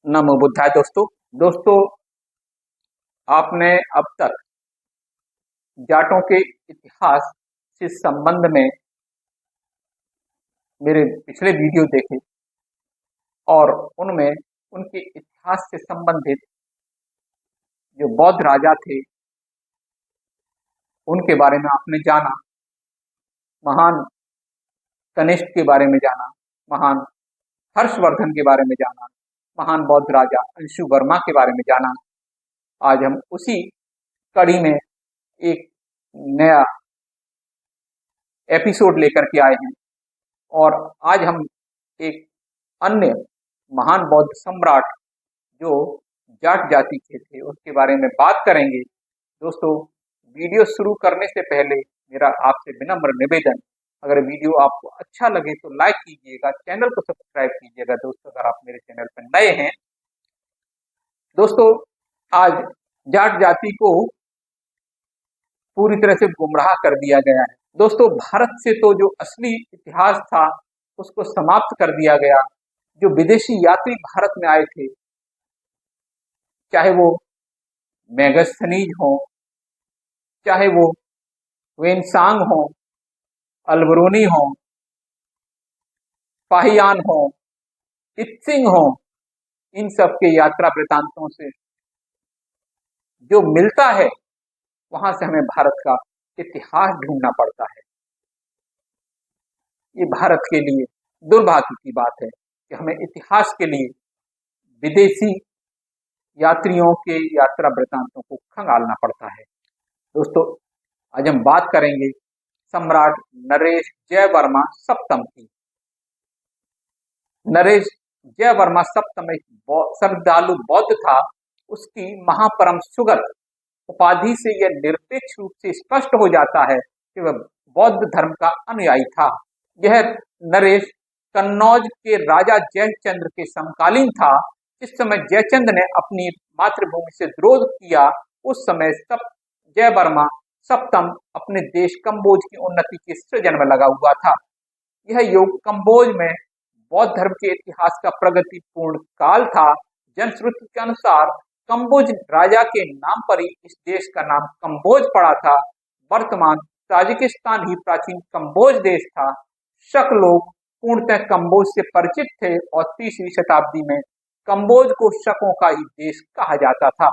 नमो बुद्धाय। दोस्तों, आपने अब तक जाटों के इतिहास से संबंध में मेरे पिछले वीडियो देखे और उनमें उनके इतिहास से संबंधित जो बौद्ध राजा थे उनके बारे में आपने जाना। महान कनिष्क के बारे में जाना, महान हर्षवर्धन के बारे में जाना, महान बौद्ध राजा अंशुवर्मा के बारे में जाना। आज हम उसी कड़ी में एक नया एपिसोड लेकर के आए हैं और आज हम एक अन्य महान बौद्ध सम्राट जो जाट जाति के थे उसके बारे में बात करेंगे। दोस्तों, वीडियो शुरू करने से पहले मेरा आपसे विनम्र निवेदन, अगर वीडियो आपको अच्छा लगे तो लाइक कीजिएगा, चैनल को सब्सक्राइब कीजिएगा। दोस्तों, अगर आप मेरे चैनल पर नए हैं, दोस्तों आज जाट जाति को पूरी तरह से गुमराह कर दिया गया है। दोस्तों, भारत से तो जो असली इतिहास था उसको समाप्त कर दिया गया। जो विदेशी यात्री भारत में आए थे, चाहे वो मेगस्थनीज हो, चाहे वो वेनसांग हो, अल्बरूनी हो, फाहियान हो, इत्सिंग हो, इन सब के यात्रा वृतांतों से जो मिलता है वहां से हमें भारत का इतिहास ढूंढना पड़ता है। ये भारत के लिए दुर्भाग्य की बात है कि हमें इतिहास के लिए विदेशी यात्रियों के यात्रा वृतांतों को खंगालना पड़ता है। दोस्तों, आज हम बात करेंगे सम्राट नरेश जयवर्मा सप्तम की। नरेश जयवर्मा सप्तम एक श्रद्धालु बौद्ध था। उसकी महापरम सुगत उपाधि से यह निरपेक्ष रूप से स्पष्ट हो जाता है कि वह बौद्ध धर्म का अनुयायी था। यह नरेश कन्नौज के राजा जयचंद्र के समकालीन था। इस समय जयचंद्र ने अपनी मातृभूमि से द्रोह किया। उस समय जयवर्मा सप्तम अपने देश कंबोज की उन्नति के सृजन में लगा हुआ था। यह युग कंबोज में बौद्ध धर्म के इतिहास का प्रगतिपूर्ण काल था। जनश्रुति के अनुसार कंबोज राजा के नाम पर ही इस देश का नाम कंबोज पड़ा था। वर्तमान ताजिकिस्तान ही प्राचीन कंबोज देश था। शक लोग पूर्णतः कंबोज से परिचित थे और 30वीं शताब्दी में कंबोज को शकों का ही देश कहा जाता था।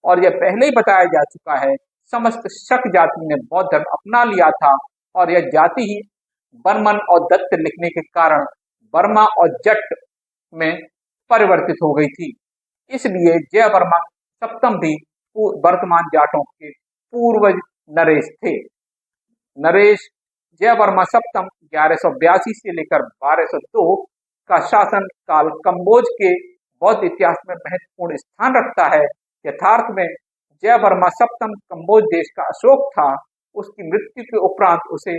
और यह पहले ही बताया जा चुका है, समस्त शक जाति ने बौद्ध धर्म अपना लिया था और यह जाति ही बर्मन और दत्त लिखने के कारण बर्मा और जट में परिवर्तित हो गई थी। इसलिए जयवर्मा सप्तम भी वर्तमान जाटों के पूर्वज नरेश थे। नरेश जयवर्मा सप्तम 1182 से लेकर 1202 का शासन काल कंबोज के बौद्ध इतिहास में महत्वपूर्ण स्थान रखता है। यथार्थ में जयवर्मा सप्तम कंबोज देश का अशोक था। उसकी मृत्यु के उपरांत उसे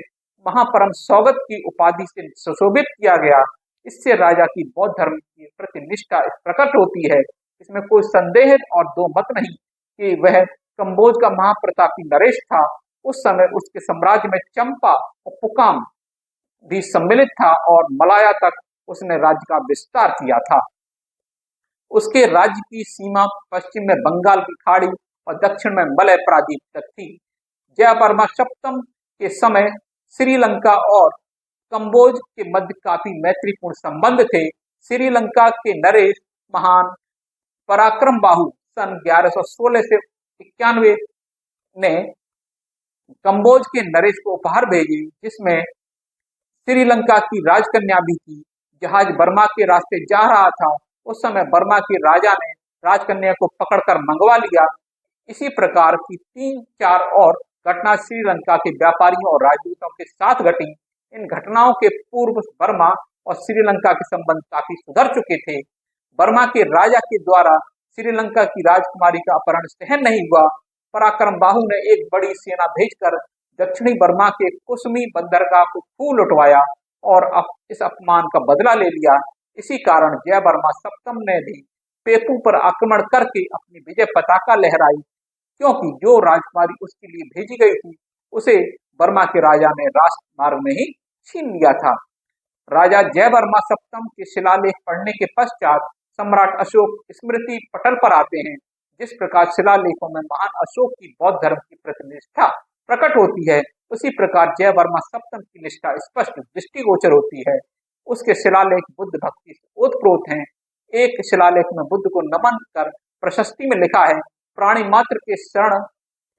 महापरम सौगत की उपाधि से सुशोभित किया गया। इससे राजा की बौद्ध धर्म की प्रति निष्ठा प्रकट होती है। इसमें कोई संदेह और दो मत नहीं कि वह कंबोज का महाप्रतापी नरेश था। उस समय उसके साम्राज्य में चंपा और पुकाम भी सम्मिलित था और मलाया तक उसने राज्य का विस्तार किया था। उसके राज्य की सीमा पश्चिम में बंगाल की खाड़ी और दक्षिण में मलय प्रादीप तक थी। जयवर्मा सप्तम के समय श्रीलंका और कंबोज के मध्य काफी मैत्रीपूर्ण संबंध थे। श्रीलंका के नरेश महान पराक्रम बाहु सन 1116 से 91 ने कंबोज के नरेश को उपहार भेजे, जिसमें श्रीलंका की राजकन्या भी थी। जहाज बर्मा के रास्ते जा रहा था। उस समय बर्मा के राजा ने राजकन्या को पकड़कर मंगवा लिया। इसी प्रकार की 3-4 और घटना श्रीलंका के व्यापारियों और राजदूतों के साथ घटी। इन घटनाओं के पूर्व बर्मा और श्रीलंका के संबंध काफी सुधर चुके थे। बर्मा के राजा के द्वारा श्रीलंका की राजकुमारी का अपहरण सहन नहीं हुआ। पराक्रम बाहु ने एक बड़ी सेना भेजकर दक्षिणी बर्मा के कुसमी बंदरगाह को खूब लुटवाया और इस अपमान का बदला ले लिया। इसी कारण जयवर्मा सप्तम ने भी पेपू पर आक्रमण करके अपनी विजय पताका लहराई, क्योंकि जो राजकुमारी उसके लिए भेजी गई थी उसे बर्मा के राजा ने राजमार्ग में ही छीन लिया था। राजा जयवर्मा सप्तम के शिलालेख पढ़ने के पश्चात सम्राट अशोक स्मृति पटल पर आते हैं। जिस प्रकार शिलालेखों में महान अशोक की बौद्ध धर्म की प्रतिष्ठा प्रकट होती है, उसी प्रकार जयवर्मा सप्तम की निष्ठा स्पष्ट दृष्टिगोचर होती है। उसके शिलालेख बुद्ध भक्ति से ओतप्रोत हैं। एक शिलालेख में बुद्ध को नमन कर प्रशस्ति में लिखा है, प्राणी मात्र के शरण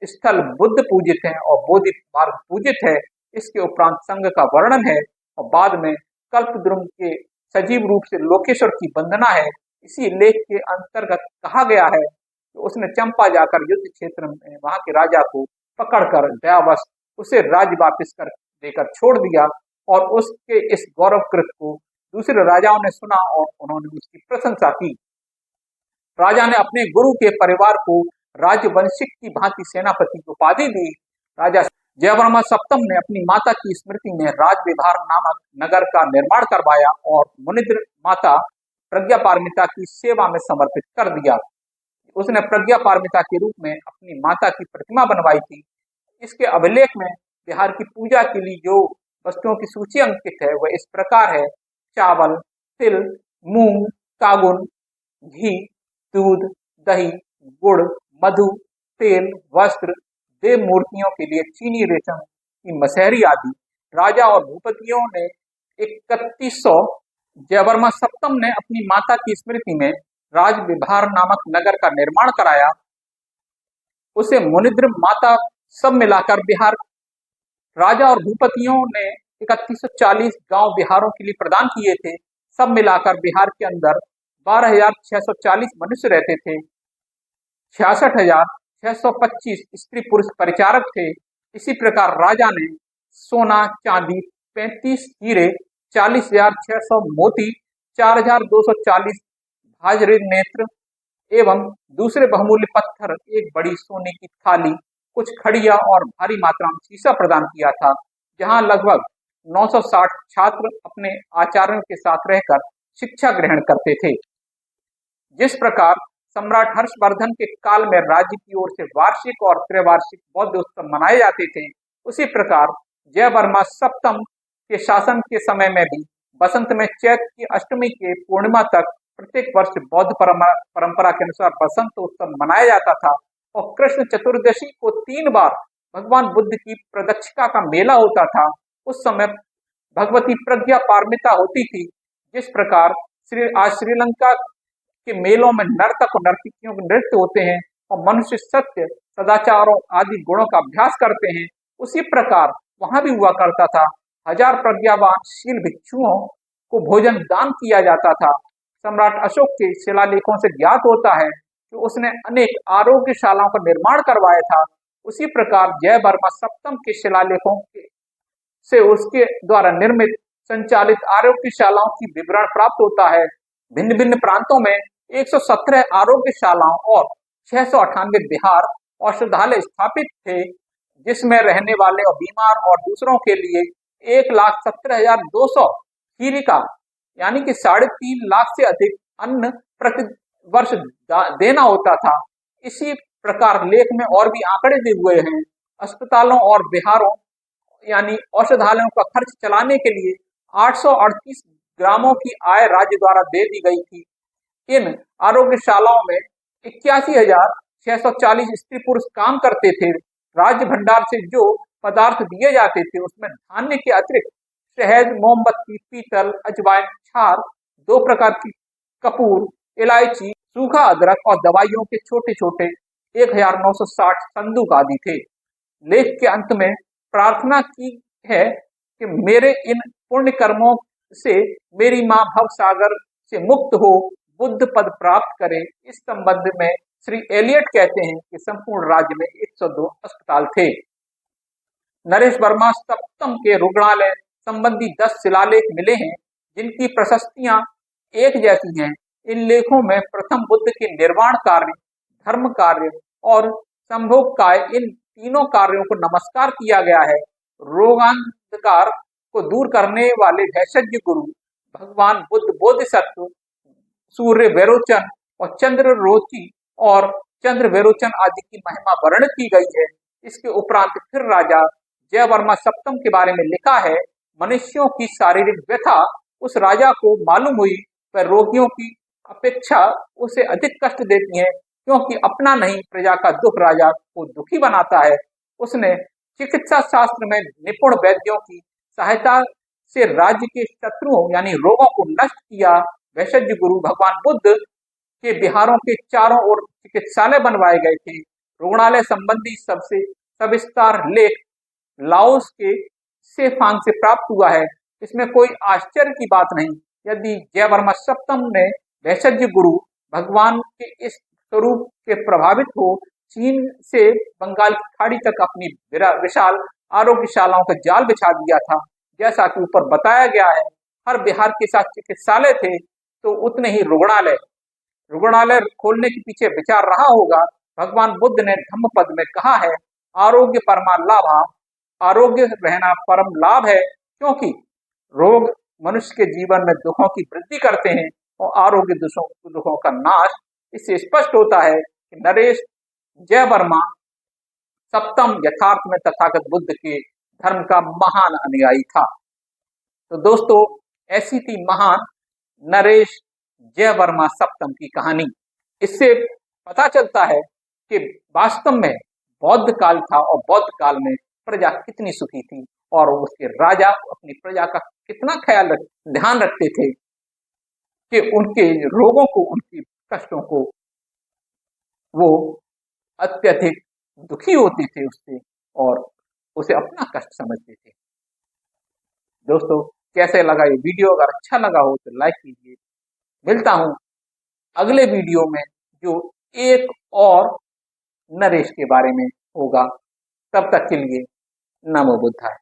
स्थल बुद्ध पूजित है और बोधि मार्ग पूजित है। इसके उपरांत संघ का वर्णन है और बाद में कल्पद्रुम के सजीव रूप से लोकेश्वर की वंदना है। इसी लेख के अंतर्गत कहा गया है कि उसने चंपा जाकर युद्ध क्षेत्र में वहां के राजा को पकड़कर दयावश उसे राज्य वापस कर देकर छोड़ दिया और उसके इस गौरवकृत को दूसरे राजाओं ने सुना और उन्होंने उसकी प्रशंसा की। राजा ने अपने गुरु के परिवार को राजवंशिक की भांति सेनापति की उपाधि दी। राजा जयवर्मा सप्तम ने अपनी माता की स्मृति में राजविहार नामक नगर का निर्माण करवाया और मुनिद्र माता प्रज्ञा पारमिता की सेवा में समर्पित कर दिया। उसने प्रज्ञा पारमिता के रूप में अपनी माता की प्रतिमा बनवाई थी। इसके अभिलेख में बिहार की पूजा के लिए जो वस्तुओं की सूची अंकित है वह इस प्रकार है: चावल, तिल, मूंग, कागुन, घी, दूध, दही, गुड़, मधु, तेल, वस्त्र, देव मूर्तियों के लिए चीनी, रेशम की मसहरी आदि। राजा और भूपतियों ने 3100 जयवर्मा सप्तम ने अपनी माता की स्मृति में राजविहार नामक नगर का निर्माण कराया। उसे मुनिद्र माता सब मिलाकर बिहार राजा और भूपतियों ने 3140 गांव बिहारों के लिए प्रदान किए थे। सब मिलाकर बिहार के अंदर 12,640 मनुष्य रहते थे। 66,625 स्त्री पुरुष परिचारक थे। इसी प्रकार राजा ने सोना, चांदी, 35 हीरे, 40,600 मोती, 4,240 भाजरे नेत्र एवं दूसरे बहुमूल्य पत्थर, एक बड़ी सोने की थाली, कुछ खड़िया और भारी मात्रा में शीशा प्रदान किया था। जहां लगभग 960 छात्र अपने आचार्यों के साथ रहकर शिक्षा ग्रहण करते थे। जिस प्रकार सम्राट हर्षवर्धन के काल में राज्य की ओर से वार्षिक और त्रैवार्षिक बौद्ध उत्सव मनाए जाते थे, उसी प्रकार जयवर्मा सप्तम के शासन के समय में भी बसंत में चैत्र की अष्टमी के पूर्णिमा तक प्रत्येक वर्ष बौद्ध परंपरा के अनुसार बसंत उत्सव मनाया जाता था और कृष्ण चतुर्दशी को 3 बार भगवान बुद्ध की प्रदक्षिणा का मेला होता था। उस समय भगवती प्रज्ञा पारमिता होती थी। जिस प्रकार आज श्रीलंका के मेलों में नर्तक और नर्तकियों के नृत्य होते हैं और मनुष्य सत्य, सदाचारों आदि गुणों का अभ्यास करते हैं, उसी प्रकार वहां भी हुआ करता था। 1000 प्रज्ञावान शील भिक्षुओं को भोजन दान किया जाता था। सम्राट अशोक के शिलालेखों से ज्ञात होता है कि उसने अनेक आरोग्यशालाओं का निर्माण करवाया था। उसी प्रकार जयवर्मा सप्तम के शिलालेखों से उसके द्वारा निर्मित संचालित आरोग्यशालाओं की विवरण प्राप्त होता है। भिन्न भिन्न प्रांतों में 117 आरोग्यशालाओं और 698 बिहार औषधालय स्थापित थे, जिसमें रहने वाले और बीमार और दूसरों के लिए 1,17,200 खीरिका यानी कि 3.5 लाख से अधिक अन्न प्रति वर्ष देना होता था। इसी प्रकार लेख में और भी आंकड़े दिए हुए हैं। अस्पतालों और बिहारों यानी औषधालयों का खर्च चलाने के लिए 838 ग्रामों की आय राज्य द्वारा दे दी गई थी। इन आरोग्यशालाओं में 81,640 स्त्री पुरुष काम करते थे। राज्य भंडार से जो पदार्थ दिए जाते थे उसमें धान्य के अतिरिक्त शहद, मोमबत्ती, पीतल, अजवाइन, क्षार, 2 प्रकार की कपूर, इलायची, सूखा अदरक और दवाइयों के छोटे छोटे 1960 संदूक आदि थे। लेख के अंत में प्रार्थना की है कि मेरे इन पुण्य कर्मों से मेरी मां भव सागर से मुक्त हो बुद्ध पद प्राप्त करे। इस संबंध में श्री एलियट कहते हैं कि संपूर्ण राज्य में 102 अस्पताल थे। नरेश वर्मा सप्तम के रुग्णालय संबंधी 10 शिलालेख मिले हैं, जिनकी प्रशस्तियां एक जैसी हैं। इन लेखों में प्रथम बुद्ध के निर्वाण कार्य, धर्म कार्य और संभोग काय, इन तीनों कार्यों को नमस्कार किया गया है। रोगांधकार को दूर करने वाले भेषज गुरु भगवान बुद्ध, बोधिसत्व, सूर्य विरोचन और चंद्र रोचि और चंद्र विरोचन आदि की महिमा वर्णित की गई है। इसके उपरांत फिर राजा जयवर्मा सप्तम के बारे में लिखा है। मनुष्यों की शारीरिक व्यथा उस राजा को मालूम हुई, वह रोगियों की अपेक्षा उसे अधिक कष्ट देती हैं, क्योंकि अपना नहीं प्रजा का दुख राजा को दुखी बनाता है। उसने चिकित्सा शास्त्र में निपुण वैद्यों की सहायता से राज्य के शत्रुओं यानी रोगों को नष्ट किया। वैशज्य गुरु भगवान बुद्ध के बिहारों के चारों ओर चिकित्सालय बनवाए गए थे। रुग्णालय संबंधी सबसे सविस्तार लेख लाओस के सेफांग से प्राप्त हुआ है। इसमें कोई आश्चर्य की बात नहीं यदि जयवर्मा सप्तम ने वैशज्य गुरु भगवान के इस स्वरूप के प्रभावित हो चीन से बंगाल की खाड़ी तक अपनी विशाल आरोग्यशालाओं का जाल बिछा दिया था। जैसा कि ऊपर बताया गया है, हर बिहार के साथ चिकित्सालय थे तो उतने ही रुग्णालय खोलने के पीछे विचार रहा होगा। भगवान बुद्ध ने धम्मपद में कहा है, आरोग्य परमा लाभा, आरोग्य रहना परम लाभ है, क्योंकि रोग मनुष्य के जीवन में दुखों की वृद्धि करते हैं और आरोग्य दुखों का नाश। इससे स्पष्ट होता है कि नरेश जयवर्मा सप्तम यथार्थ में तथागत बुद्ध के धर्म का महान अनुयायी था। तो दोस्तों, ऐसी थी महान नरेश जयवर्मा सप्तम की कहानी। इससे पता चलता है कि वास्तव में बौद्ध काल था और बौद्ध काल में प्रजा कितनी सुखी थी और उसके राजा अपनी प्रजा का कितना ध्यान रखते थे कि उनके रोगों को, उनकी कष्टों को वो अत्यधिक दुखी होते थे उससे और उसे अपना कष्ट समझते थे। दोस्तों, कैसे लगा ये वीडियो? अगर अच्छा लगा हो तो लाइक कीजिए। मिलता हूं अगले वीडियो में जो एक और नरेश के बारे में होगा। तब तक के लिए नमो बुद्धाय।